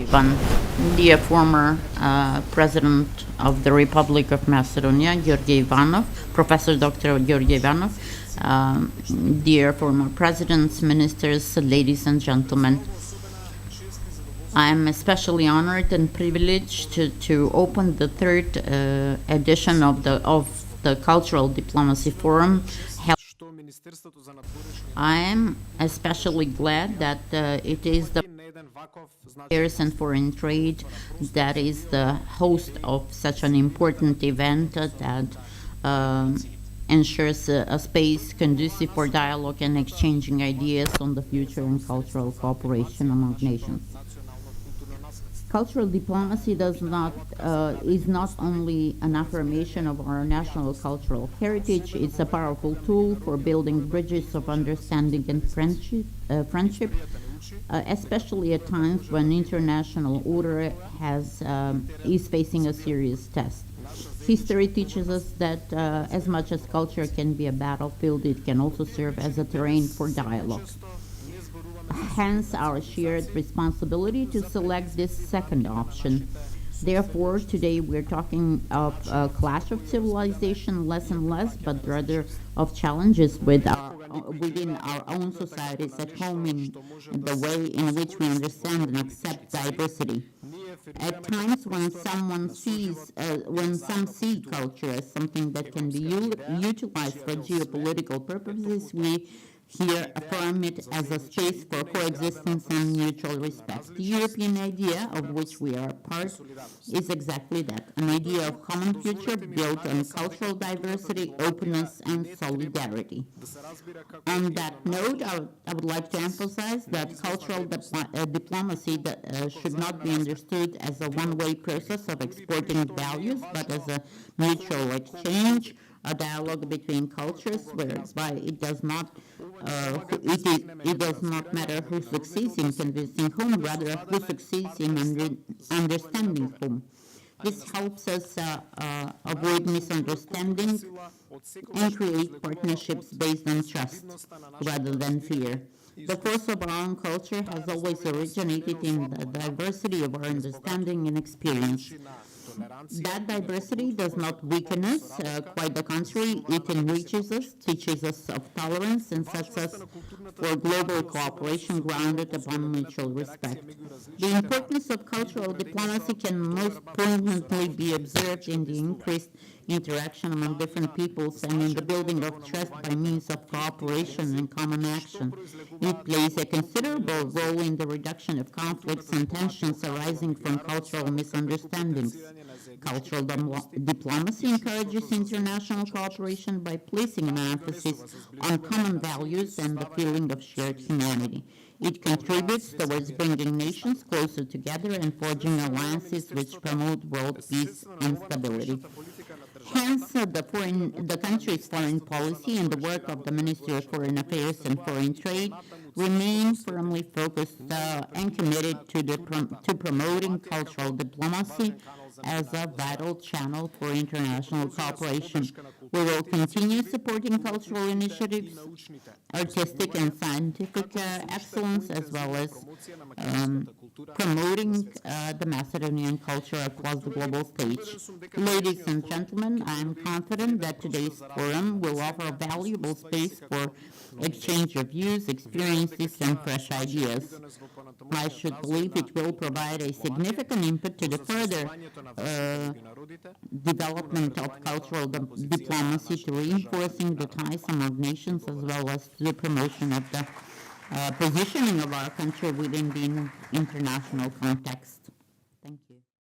Stepan, dear former President of the Republic of Macedonia, Georgi Ivanov, Professor Dr. Georgi Ivanov, dear former presidents, ministers, ladies and gentlemen. I am especially honored and privileged to open the third edition of the Cultural Diplomacy Forum. I am especially glad that it is the Affairs and Foreign Trade that is the host of such an important event that ensures a space conducive for dialogue and exchanging ideas on the future and cultural cooperation among nations. Cultural diplomacy is not only an affirmation of our national cultural heritage, it's a powerful tool for building bridges of understanding and friendship, especially at times when international order is facing a serious test. History teaches us that as much as culture can be a battlefield, it can also serve as a terrain for dialogue. Hence, our shared responsibility to select this second option. Therefore, today we're talking of a clash of civilization less and less, but rather of challenges within our own societies at home in the way in which we understand and accept diversity. At times, when some see culture as something that can be utilized for geopolitical purposes, we here affirm it as a space for coexistence and mutual respect. The European idea, of which we are a part, is exactly that, an idea of common future built on cultural diversity, openness, and solidarity. On that note, I would like to emphasize that cultural diplomacy should not be understood as a one-way process of exporting values, but as a mutual exchange, a dialogue between cultures, whereby it does not matter who succeeds in convincing whom, rather who succeeds in understanding whom. This helps us avoid misunderstanding and create partnerships based on trust rather than fear. The force of our own culture has always originated in the diversity of our understanding and experience. That diversity does not weaken us, quite the contrary, it enriches us, teaches us of tolerance, and sets us for global cooperation grounded upon mutual respect. The importance of cultural diplomacy can most poignantly be observed in the increased interaction among different peoples and in the building of trust by means of cooperation and common action. It plays a considerable role in the reduction of conflicts and tensions arising from cultural misunderstandings. Cultural diplomacy encourages international cooperation by placing an emphasis on common values and the feeling of shared humanity. It contributes towards bringing nations closer together and forging alliances which promote world peace and stability. Hence, the country's foreign policy and the work of the Ministry of Foreign Affairs and Foreign Trade remain firmly focused and committed to promoting cultural diplomacy as a vital channel for international cooperation. We will continue supporting cultural initiatives, artistic and scientific excellence, as well as promoting the Macedonian culture across the global stage. Ladies and gentlemen, I am confident that today's forum will offer a valuable space for exchange of views, experiences, and fresh ideas. I should believe it will provide a significant input to the further development of cultural diplomacy, to reinforcing the ties among nations, as well as to the promotion of the positioning of our country within the international context.